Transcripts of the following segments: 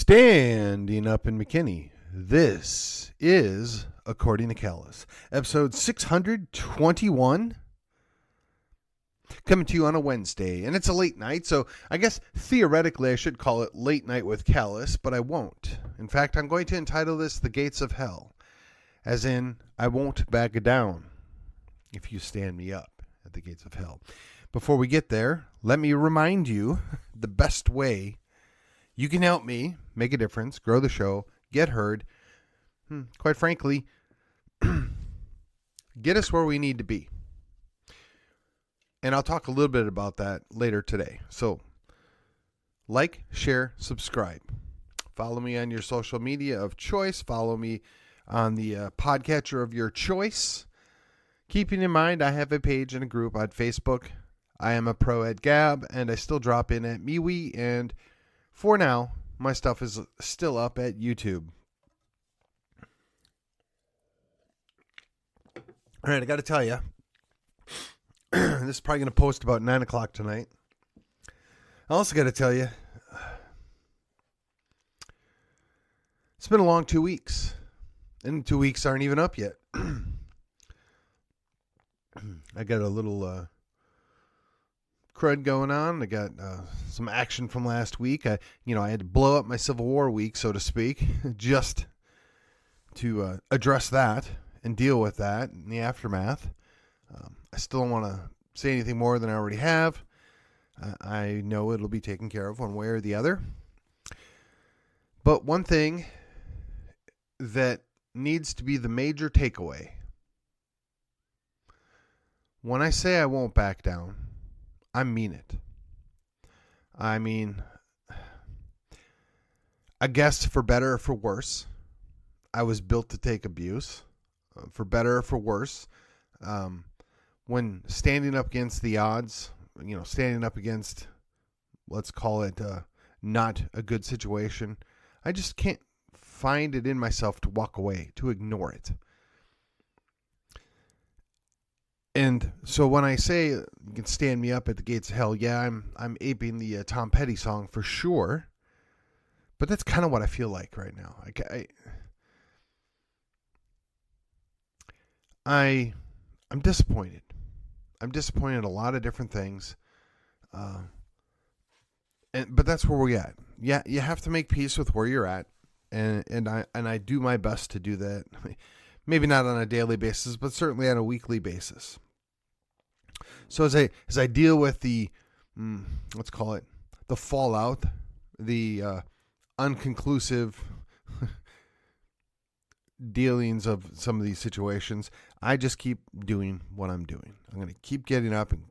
Standing up in McKinney. This is According to Callis, episode 621. Coming to you on a Wednesday, and it's a late night, so I guess theoretically I should call it Late Night with Callis, but I won't. In fact, I'm going to entitle this The Gates of Hell, as in, I won't back down if you stand me up at the gates of hell. Before we get there, let me remind you the best way you can help me make a difference, grow the show, get heard, quite frankly, get us where we need to be. And I'll talk a little bit about that later today. So, like, share, subscribe. Follow me on your social media of choice. Follow me on the podcatcher of your choice. Keeping in mind, I have a page and a group on Facebook. I am a pro at Gab, and I still drop in at MeWe, and for now, my stuff is still up at YouTube. All right, I got to tell you, this is probably going to post about 9 o'clock tonight. I also got to tell you, it's been a long 2 weeks, and 2 weeks aren't even up yet. I got a little crud going on. I got some action from last week. I had to blow up my Civil War week, so to speak, just to address that and deal with that in the aftermath. I still don't want to say anything more than I already have. I know it'll be taken care of one way or the other. But one thing that needs to be the major takeaway, when I say I won't back down, I mean it. I mean, I guess for better or for worse, I was built to take abuse. For better or for worse, when standing up against the odds, standing up against, let's call it not a good situation, I just can't find it in myself to walk away, to ignore it. And so when I say you can stand me up at the gates of hell, yeah, I'm aping the Tom Petty song for sure. But that's kind of what I feel like right now. I'm disappointed. I'm disappointed in a lot of different things. But that's where we're at. Yeah, you have to make peace with where you're at. And I do my best to do that. Maybe not on a daily basis, but certainly on a weekly basis. So as I deal with the, let's call it, the fallout, the unconclusive dealings of some of these situations, I just keep doing what I'm doing. I'm going to keep getting up and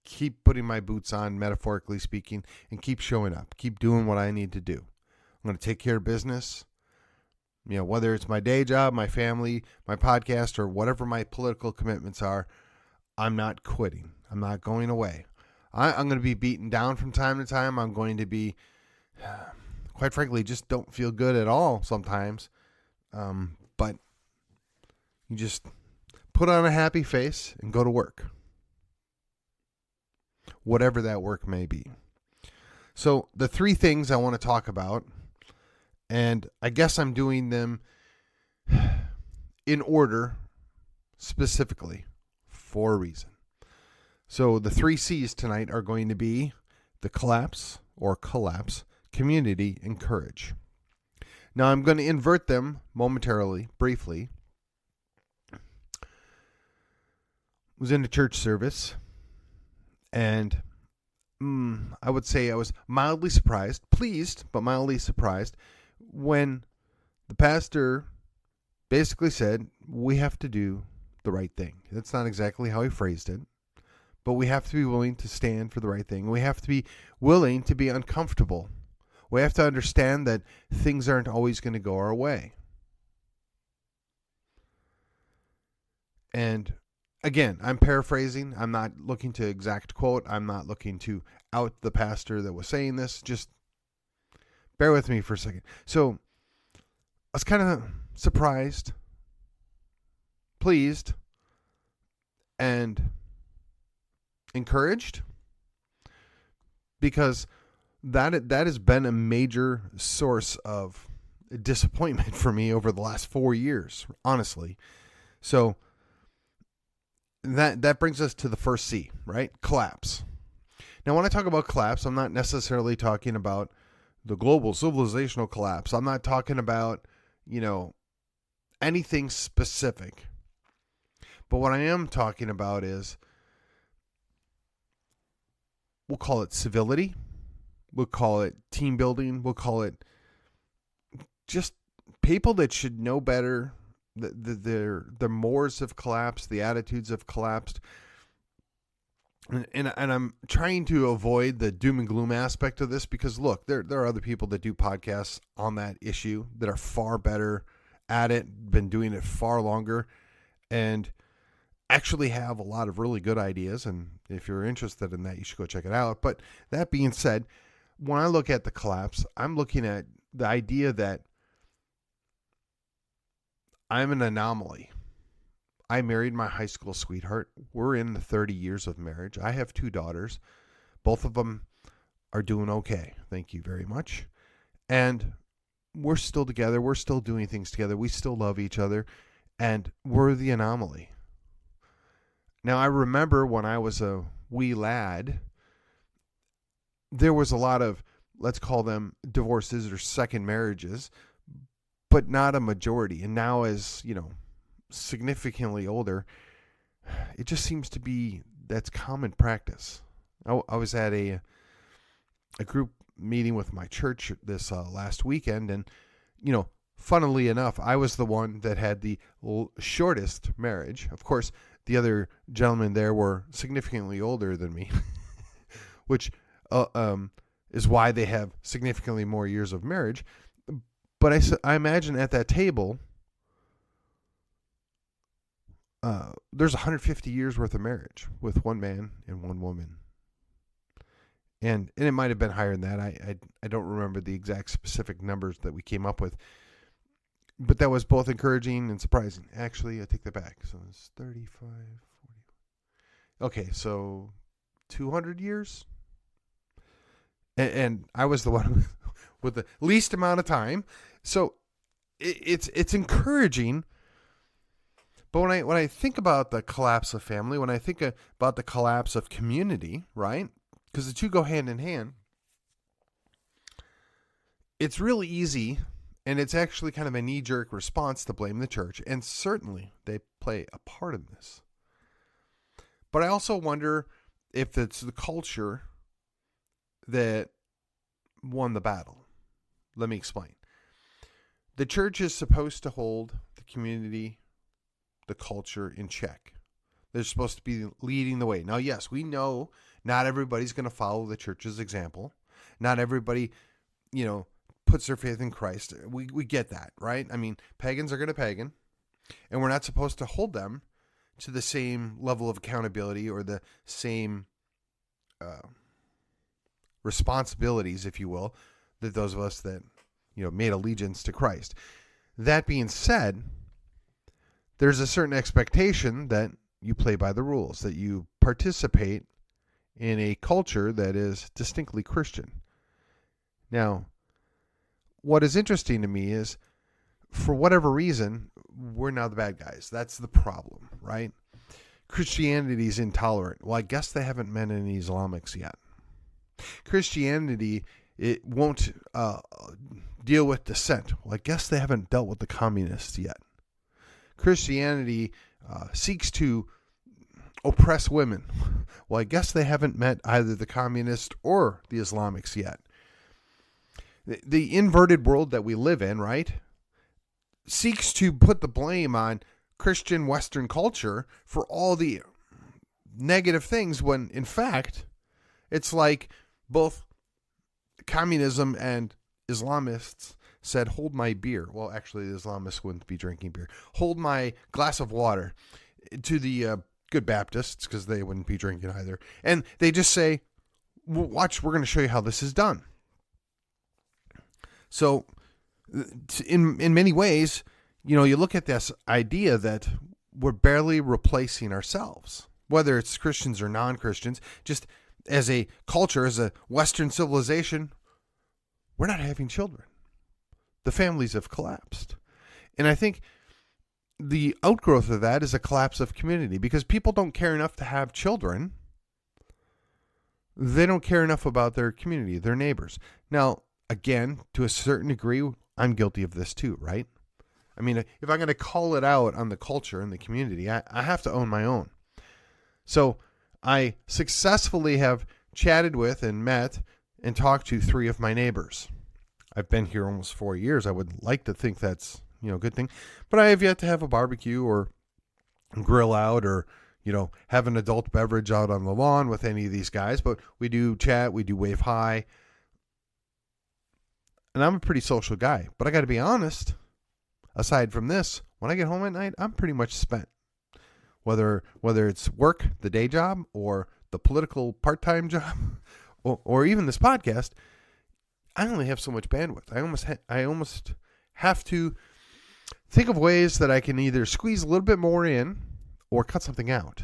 keep putting my boots on, metaphorically speaking, and keep showing up, keep doing what I need to do. I'm going to take care of business. Whether it's my day job, my family, my podcast, or whatever my political commitments are, I'm not quitting. I'm not going away. I'm going to be beaten down from time to time. I'm going to be, quite frankly, just don't feel good at all sometimes. But you just put on a happy face and go to work. Whatever that work may be. So the three things I want to talk about, and I guess I'm doing them in order specifically for a reason. So the 3 C's tonight are going to be the collapse, community, and courage. Now I'm going to invert them momentarily, briefly. I was in a church service, and I would say I was mildly surprised, pleased, but mildly surprised, when the pastor basically said, we have to do the right thing. That's not exactly how he phrased it, but we have to be willing to stand for the right thing. We have to be willing to be uncomfortable. We have to understand that things aren't always going to go our way. And again, I'm paraphrasing. I'm not looking to exact quote. I'm not looking to out the pastor that was saying this. Just bear with me for a second. So I was kind of surprised, pleased, and encouraged, because that has been a major source of disappointment for me over the last 4 years, honestly. So that brings us to the first C, right? Collapse. Now, when I talk about collapse, I'm not necessarily talking about the global civilizational collapse. I'm not talking about, anything specific. But what I am talking about is, we'll call it civility. We'll call it team building. We'll call it just people that should know better. Their mores have collapsed. The attitudes have collapsed. And I'm trying to avoid the doom and gloom aspect of this because, look, there are other people that do podcasts on that issue that are far better at it, been doing it far longer, and actually have a lot of really good ideas. And if you're interested in that, you should go check it out. But that being said, when I look at the collapse, I'm looking at the idea that I'm an anomaly. I married my high school sweetheart. We're in the 30 years of marriage. I have 2 daughters. Both of them are doing okay. Thank you very much. And we're still together. We're still doing things together. We still love each other. And we're the anomaly. Now, I remember when I was a wee lad, there was a lot of, let's call them divorces or second marriages, but not a majority. And now, as significantly older, it just seems to be that's common practice. I was at a group meeting with my church this last weekend, and funnily enough, I was the one that had the shortest marriage. Of course, the other gentlemen there were significantly older than me, which is why they have significantly more years of marriage. But I imagine at that table, there's 150 years worth of marriage with one man and one woman. And it might have been higher than that. I don't remember the exact specific numbers that we came up with. But that was both encouraging and surprising. Actually, I take that back. So it's 35, 40. Okay, so 200 years? And I was the one with the least amount of time. So it's encouraging. But when I think about the collapse of family, when I think about the collapse of community, right? Because the two go hand in hand. It's really easy, and it's actually kind of a knee-jerk response to blame the church. And certainly they play a part in this. But I also wonder if it's the culture that won the battle. Let me explain. The church is supposed to hold the community, the culture in check. They're supposed to be leading the way. Now, yes, we know not everybody's going to follow the church's example. Not everybody, puts their faith in Christ. We get that, right? I mean, pagans are going to pagan, and we're not supposed to hold them to the same level of accountability or the same responsibilities, if you will, that those of us that, made allegiance to Christ. That being said, there's a certain expectation that you play by the rules, that you participate in a culture that is distinctly Christian. Now, what is interesting to me is, for whatever reason, we're now the bad guys. That's the problem, right? Christianity is intolerant. Well, I guess they haven't met any Islamics yet. Christianity, it won't deal with dissent. Well, I guess they haven't dealt with the communists yet. Christianity seeks to oppress women. Well, I guess they haven't met either the communists or the Islamics yet. The inverted world that we live in, right, seeks to put the blame on Christian Western culture for all the negative things when, in fact, it's like both communism and Islamists said, hold my beer. Well, actually, the Islamists wouldn't be drinking beer. Hold my glass of water to the good Baptists, because they wouldn't be drinking either. And they just say, watch, we're going to show you how this is done. So in many ways, you look at this idea that we're barely replacing ourselves, whether it's Christians or non-Christians, just as a culture, as a Western civilization, we're not having children. The families have collapsed. And I think the outgrowth of that is a collapse of community because people don't care enough to have children. They don't care enough about their community, their neighbors. Now, again, to a certain degree, I'm guilty of this too, right? I mean, if I'm going to call it out on the culture and the community, I have to own my own. So I successfully have chatted with and met and talked to 3 of my neighbors. I've been here almost 4 years. I would like to think that's, a good thing. But I have yet to have a barbecue or grill out or, have an adult beverage out on the lawn with any of these guys. But we do chat. We do wave hi. And I'm a pretty social guy. But I got to be honest, aside from this, when I get home at night, I'm pretty much spent. Whether it's work, the day job, or the political part-time job, or even this podcast, I only have so much bandwidth. I almost have to think of ways that I can either squeeze a little bit more in or cut something out.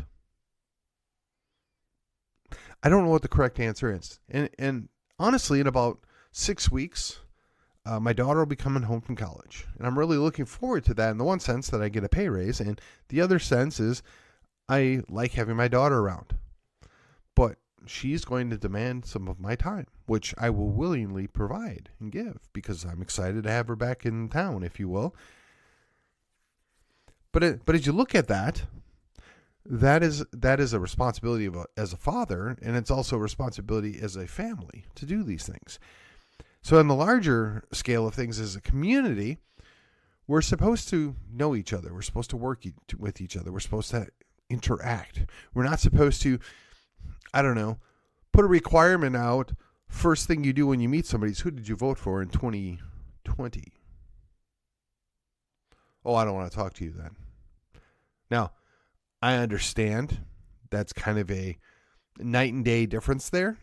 I don't know what the correct answer is. And honestly, in about 6 weeks, my daughter will be coming home from college. And I'm really looking forward to that in the one sense that I get a pay raise. And the other sense is I like having my daughter around. But she's going to demand some of my time, which I will willingly provide and give because I'm excited to have her back in town, if you will. But as you look at that is a responsibility as a father, and it's also a responsibility as a family to do these things. So on the larger scale of things as a community, we're supposed to know each other. We're supposed to work with each other. We're supposed to interact. We're not supposed to, put a requirement out. First thing you do when you meet somebody is, who did you vote for in 2020? Oh, I don't want to talk to you then. Now, I understand that's kind of a night and day difference there,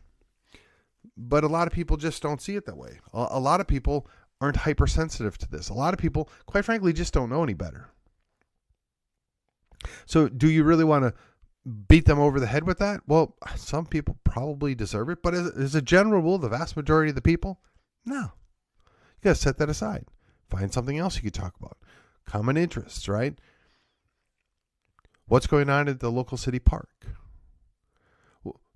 but a lot of people just don't see it that way. A lot of people aren't hypersensitive to this. A lot of people, quite frankly, just don't know any better. So do you really want to beat them over the head with that? Well, some people probably deserve it, but as a general rule, the vast majority of the people, no. You got to set that aside. Find something else you could talk about. Common interests, right? What's going on at the local city park?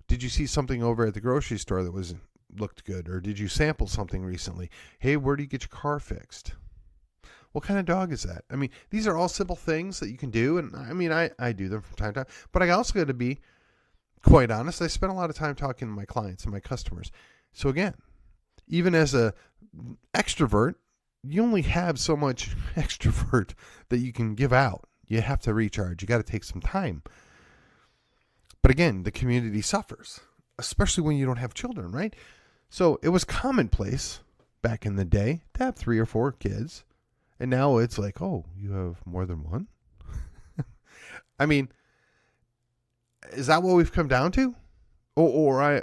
Did you see something over at the grocery store that looked good? Or did you sample something recently? Hey, where do you get your car fixed? What kind of dog is that? I mean, these are all simple things that you can do. And I mean, I do them from time to time. But I also got to be quite honest. I spend a lot of time talking to my clients and my customers. So again, even as a extrovert, you only have so much extrovert that you can give out. You have to recharge. You got to take some time. But again, the community suffers, especially when you don't have children, right? So it was commonplace back in the day to have 3 or 4 kids. And now it's like, oh, you have more than one? I mean, is that what we've come down to? I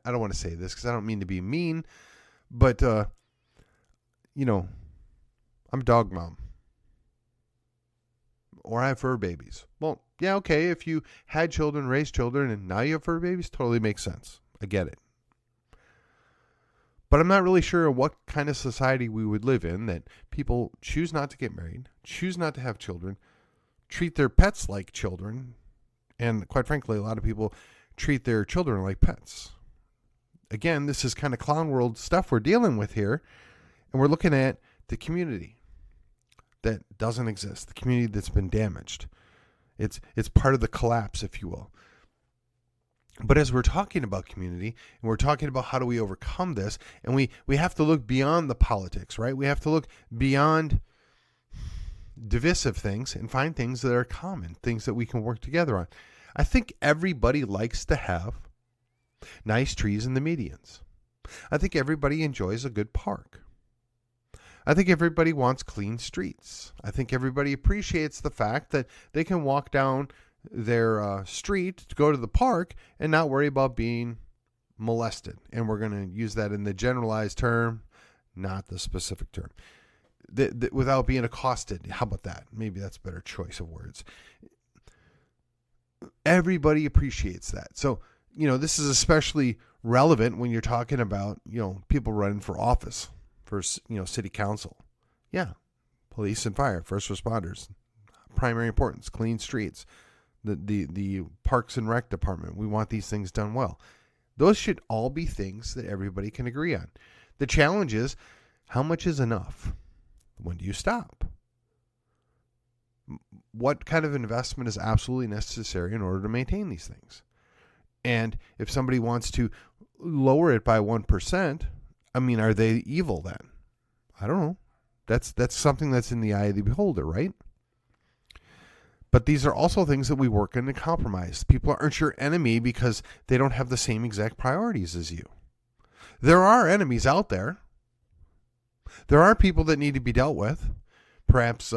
don't want to say this because I don't mean to be mean, but, I'm a dog mom. Or I have fur babies. Well, yeah, okay, if you had children, raised children, and now you have fur babies, totally makes sense. I get it. But I'm not really sure what kind of society we would live in that people choose not to get married, choose not to have children, treat their pets like children, and quite frankly, a lot of people treat their children like pets. Again, this is kind of clown world stuff we're dealing with here, and we're looking at the community that doesn't exist, the community that's been damaged. It's part of the collapse, if you will. But as we're talking about community, and we're talking about how do we overcome this, and we have to look beyond the politics, right? We have to look beyond divisive things and find things that are common, things that we can work together on. I think everybody likes to have nice trees in the medians. I think everybody enjoys a good park. I think everybody wants clean streets. I think everybody appreciates the fact that they can walk down their street to go to the park and not worry about being molested. And we're going to use that in the generalized term, not the specific term. Without being accosted. How about that? Maybe that's a better choice of words. Everybody appreciates that. So, this is especially relevant when you're talking about, people running for office, for, city council. Yeah. Police and fire, first responders, primary importance, clean streets, the parks and rec department. We want these things done well. Those should all be things that everybody can agree on. The challenge is, how much is enough? When do you stop? What kind of investment is absolutely necessary in order to maintain these things? And if somebody wants to lower it by 1%, are they evil then? I don't know. That's something that's in the eye of the beholder, right? But these are also things that we work in to compromise. People aren't your enemy because they don't have the same exact priorities as you. There are enemies out there. There are people that need to be dealt with. Perhaps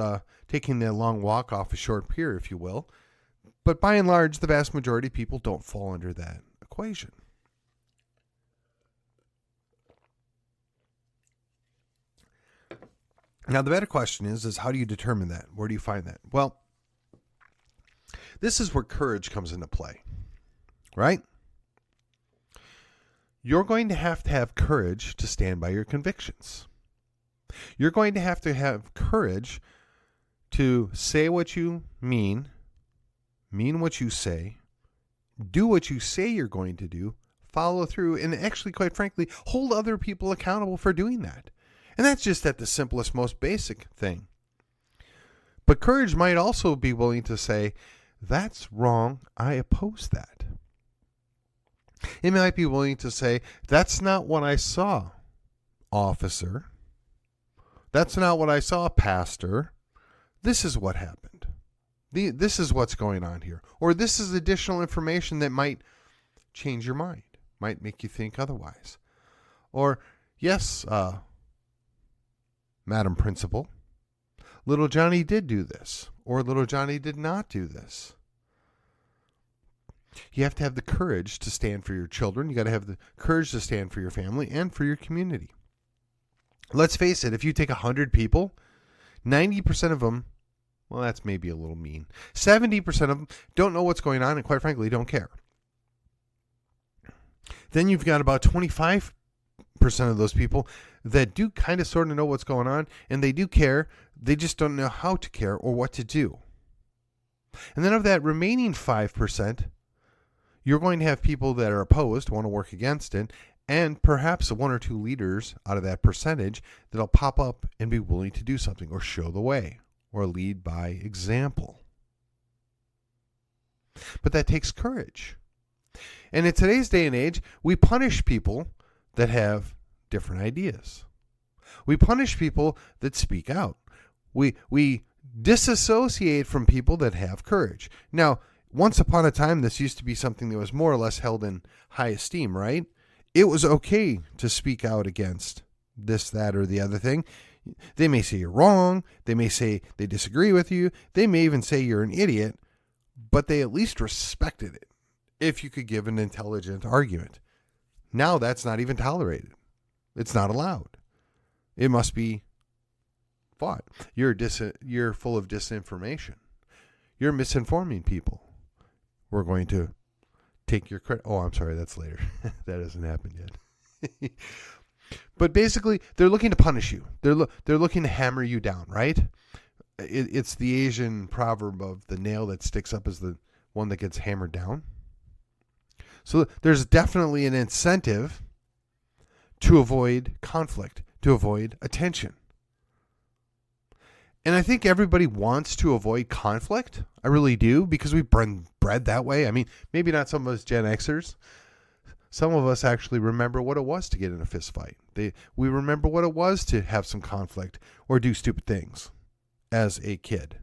taking the long walk off a short pier, if you will. But by and large, the vast majority of people don't fall under that equation. Now, the better question is how do you determine that? Where do you find that? Well, this is where courage comes into play, right? You're going to have courage to stand by your convictions. You're going to have courage to say what you mean what you say, do what you say you're going to do, follow through, and actually, quite frankly, hold other people accountable for doing that. And that's just at the simplest, most basic thing. But courage might also be willing to say, that's wrong, I oppose that. It might be willing to say, that's not what I saw, officer. That's not what I saw, pastor. This is what happened. This is what's going on here. Or this is additional information that might change your mind, might make you think otherwise. Or, yes, Madam Principal, little Johnny did do this, or little Johnny did not do this. You have to have the courage to stand for your children. You got to have the courage to stand for your family and for your community. Let's face it, if you take 100 people, 90% of them, well, that's maybe a little mean. 70% of them don't know what's going on and, quite frankly, don't care. Then you've got about 25% of those people that do kind of sort of know what's going on, and they do care. They just don't know how to care or what to do. And then of that remaining 5%, you're going to have people that are opposed, want to work against it, and perhaps one or two leaders out of that percentage that'll pop up and be willing to do something or show the way or lead by example. But that takes courage. And in today's day and age, we punish people that have different ideas. We punish people that speak out. We disassociate from people that have courage. Now, once upon a time, this used to be something that was more or less held in high esteem, right? It was okay to speak out against this, that, or the other thing. They may say you're wrong. They may say they disagree with you. They may even say you're an idiot, but they at least respected it if you could give an intelligent argument. Now that's not even tolerated. It's not allowed. It must be fought. You're full of disinformation. You're misinforming people. We're going to take your credit. Oh, I'm sorry, that's later. That hasn't happened yet. But basically, they're looking to punish you. They're looking to hammer you down, right? It's the Asian proverb of the nail that sticks up is the one that gets hammered down. So there's definitely an incentive to avoid conflict, to avoid attention. And I think everybody wants to avoid conflict. I really do, because we've been bred that way. I mean, maybe not some of us Gen Xers. Some of us actually remember what it was to get in a fist fight. We remember what it was to have some conflict or do stupid things as a kid.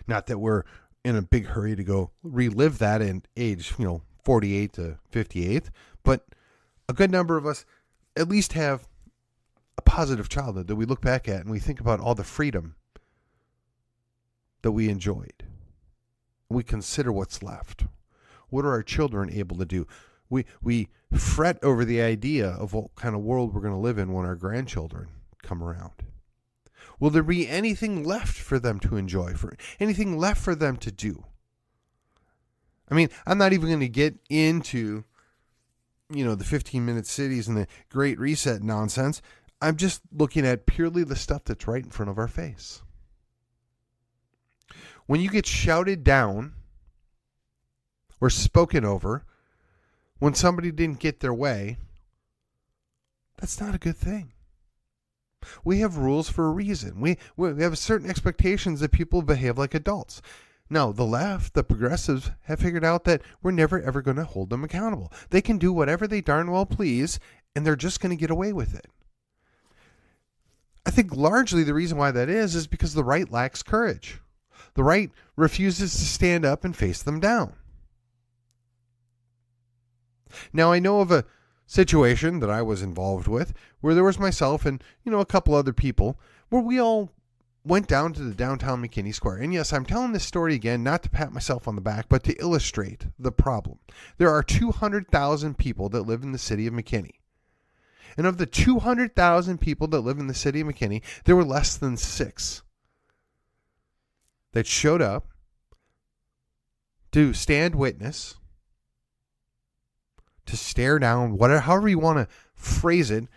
Not that we're in a big hurry to go relive that in age, 48 to 58, but a good number of us at least have a positive childhood that we look back at and we think about all the freedom that we enjoyed. We consider what's left. What are our children able to do? We fret over the idea of what kind of world we're going to live in when our grandchildren come around. Will there be anything left for them to enjoy, for anything left for them to do? I mean, I'm not even going to get into the 15-minute cities and the Great Reset nonsense. I'm just looking at purely the stuff that's right in front of our face. When you get shouted down or spoken over when somebody didn't get their way, that's not a good thing. We have rules for a reason. We have certain expectations that people behave like adults. Now, the left, the progressives, have figured out that we're never, ever going to hold them accountable. They can do whatever they darn well please, and they're just going to get away with it. I think largely the reason why that is because the right lacks courage. The right refuses to stand up and face them down. Now, I know of a situation that I was involved with where there was myself and, a couple other people where we all went down to the downtown McKinney Square. And yes, I'm telling this story again, not to pat myself on the back, but to illustrate the problem. There are 200,000 people that live in the city of McKinney. And of the 200,000 people that live in the city of McKinney, there were less than 6 that showed up to stand witness, to stare down, however you want to phrase it,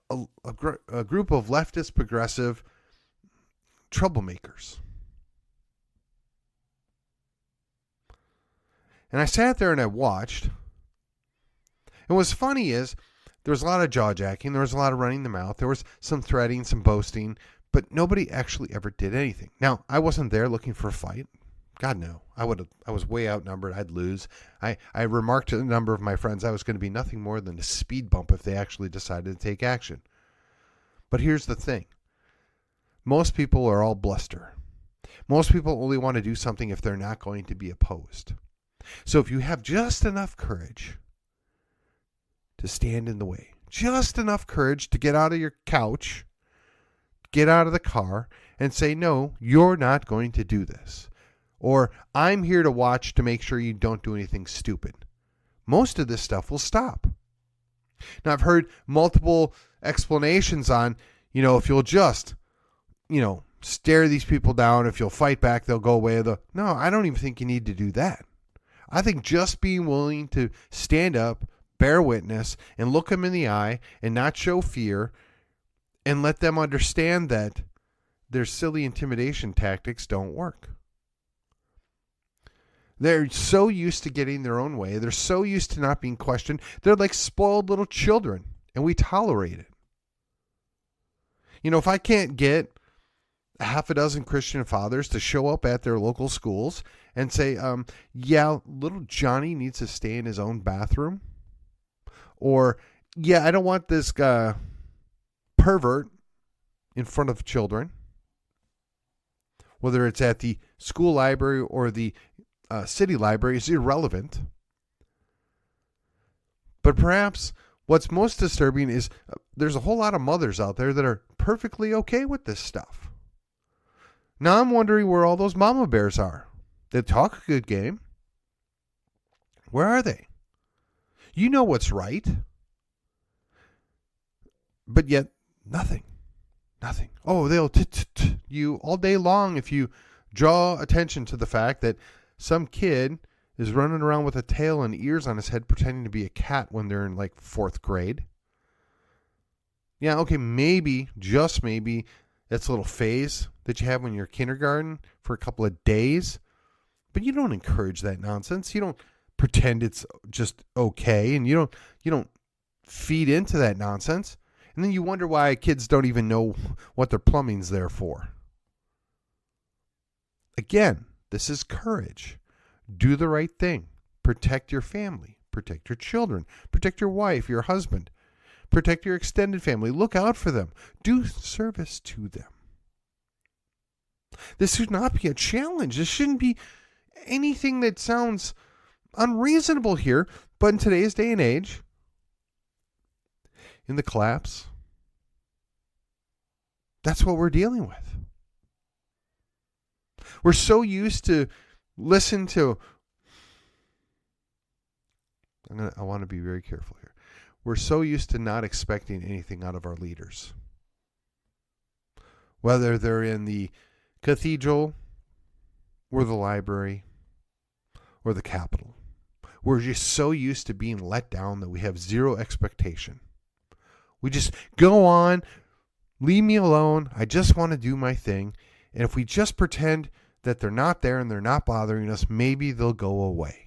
a group of leftist progressive troublemakers. And I sat there and I watched. And what's funny is there was a lot of jaw-jacking, there was a lot of running the mouth, there was some threading, some boasting, but nobody actually ever did anything. Now, I wasn't there looking for a fight. God, no. I was way outnumbered. I'd lose. I remarked to a number of my friends I was going to be nothing more than a speed bump if they actually decided to take action. But here's the thing. Most people are all bluster. Most people only want to do something if they're not going to be opposed. So if you have just enough courage to stand in the way, just enough courage to get out of your couch, get out of the car, and say, no, you're not going to do this. Or, I'm here to watch to make sure you don't do anything stupid. Most of this stuff will stop. Now, I've heard multiple explanations on, if you'll just, stare these people down, if you'll fight back, they'll go away. No, I don't even think you need to do that. I think just being willing to stand up, bear witness, and look them in the eye and not show fear and let them understand that their silly intimidation tactics don't work. They're so used to getting their own way. They're so used to not being questioned. They're like spoiled little children, and we tolerate it. If I can't get a half a dozen Christian fathers to show up at their local schools and say, yeah, little Johnny needs to stay in his own bathroom. Or, yeah, I don't want this pervert in front of children. Whether it's at the school library or the city library is irrelevant. But perhaps what's most disturbing is there's a whole lot of mothers out there that are perfectly okay with this stuff. Now I'm wondering where all those mama bears are. They talk a good game. Where are they? You know what's right. But yet, nothing. Nothing. Oh, they'll you all day long if you draw attention to the fact that some kid is running around with a tail and ears on his head pretending to be a cat when they're in like 4th grade. Yeah, okay, maybe, just maybe, that's a little phase that you have when you're kindergarten for a couple of days. But you don't encourage that nonsense. You don't pretend it's just okay, and you don't feed into that nonsense. And then you wonder why kids don't even know what their plumbing's there for. Again, this is courage. Do the right thing. Protect your family. Protect your children. Protect your wife, your husband. Protect your extended family. Look out for them. Do service to them. This should not be a challenge. This shouldn't be anything that sounds unreasonable here. But in today's day and age, in the collapse, that's what we're dealing with. We're so used to listen to, I want to be very careful here. We're so used to not expecting anything out of our leaders. Whether they're in the cathedral or the library or the Capitol. We're just so used to being let down that we have zero expectation. We just go on, leave me alone. I just want to do my thing. And if we just pretend that they're not there and they're not bothering us, maybe they'll go away.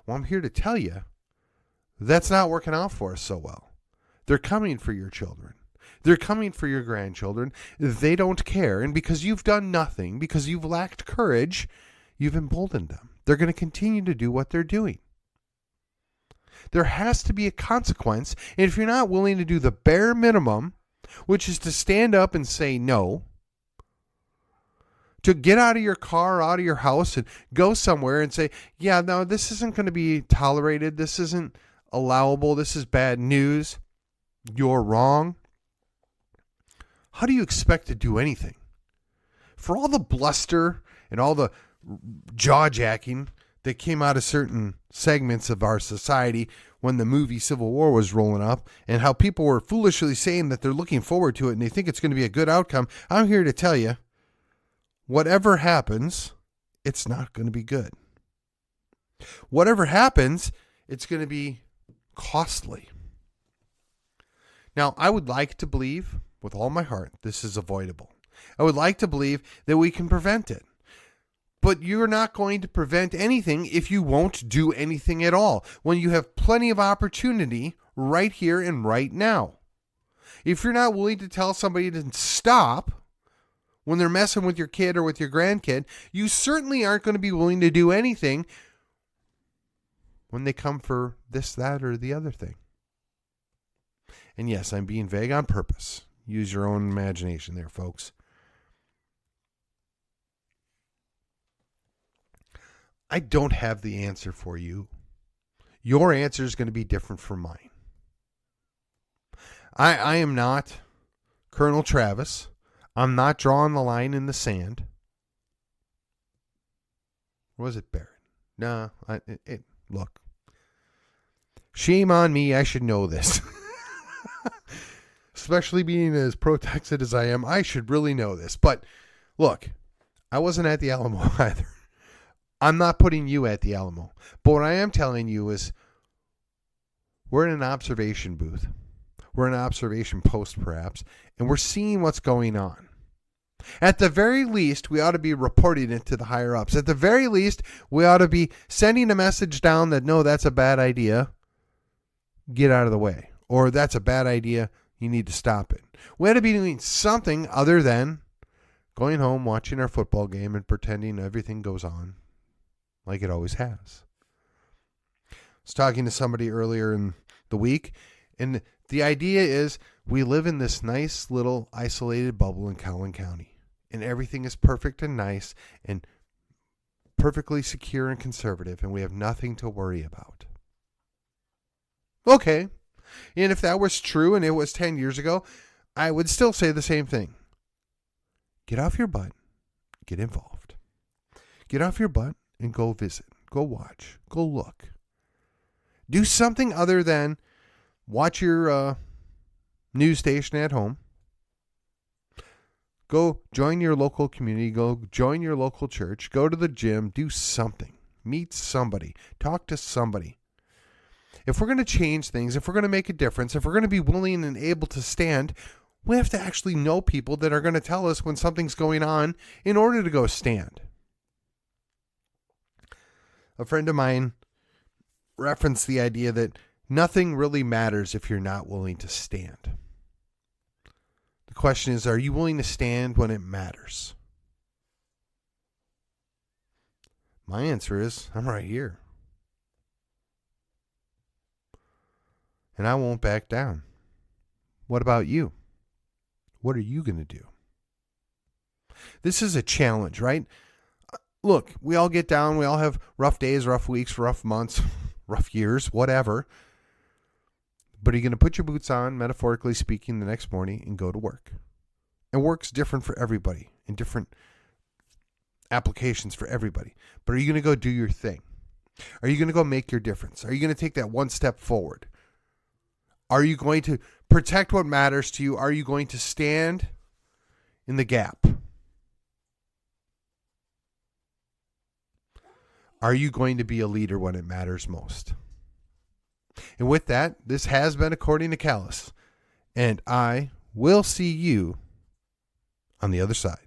Well, I'm here to tell you that's not working out for us so well. They're coming for your children. They're coming for your grandchildren. They don't care. And because you've done nothing, because you've lacked courage, you've emboldened them. They're going to continue to do what they're doing. There has to be a consequence. And if you're not willing to do the bare minimum, which is to stand up and say no, to get out of your car, out of your house, and go somewhere and say, yeah, no, this isn't going to be tolerated. This isn't allowable. This is bad news. You're wrong. How do you expect to do anything? For all the bluster and all the jaw-jacking that came out of certain segments of our society when the movie Civil War was rolling up, and how people were foolishly saying that they're looking forward to it and they think it's going to be a good outcome, I'm here to tell you, whatever happens, it's not going to be good. Whatever happens, it's going to be costly. Now, I would like to believe with all my heart this is avoidable. I would like to believe that we can prevent it. But you're not going to prevent anything if you won't do anything at all, when you have plenty of opportunity right here and right now. If you're not willing to tell somebody to stop when they're messing with your kid or with your grandkid, you certainly aren't going to be willing to do anything when they come for this, that, or the other thing. And yes, I'm being vague on purpose. Use your own imagination there, folks. I don't have the answer for you. Your answer is going to be different from mine. I am not Colonel Travis. I'm not drawing the line in the sand. Or was it Barrett? No, look. Shame on me. I should know this. Especially being as pro-Texan as I am, I should really know this. But look, I wasn't at the Alamo either. I'm not putting you at the Alamo. But what I am telling you is we're in an observation booth. We're in an observation post, perhaps, and we're seeing what's going on. At the very least, we ought to be reporting it to the higher-ups. At the very least, we ought to be sending a message down that, no, that's a bad idea. Get out of the way. Or that's a bad idea. You need to stop it. We ought to be doing something other than going home, watching our football game, and pretending everything goes on like it always has. I was talking to somebody earlier in the week, and the idea is we live in this nice little isolated bubble in Collin County, and everything is perfect and nice and perfectly secure and conservative, and we have nothing to worry about. Okay. And if that was true and it was 10 years ago, I would still say the same thing. Get off your butt. Get involved. Get off your butt and go visit. Go watch. Go look. Do something other than watch your news station at home. Go join your local community. Go join your local church. Go to the gym. Do something. Meet somebody. Talk to somebody. If we're going to change things, if we're going to make a difference, if we're going to be willing and able to stand, we have to actually know people that are going to tell us when something's going on in order to go stand. A friend of mine referenced the idea that nothing really matters if you're not willing to stand. The question is, are you willing to stand when it matters? My answer is, I'm right here. And I won't back down. What about you? What are you going to do? This is a challenge, right? Look, we all get down. We all have rough days, rough weeks, rough months, rough years, whatever. But are you going to put your boots on, metaphorically speaking, the next morning and go to work? And work's different for everybody and different applications for everybody. But are you going to go do your thing? Are you going to go make your difference? Are you going to take that one step forward? Are you going to protect what matters to you? Are you going to stand in the gap? Are you going to be a leader when it matters most? And with that, this has been According to Callus, and I will see you on the other side.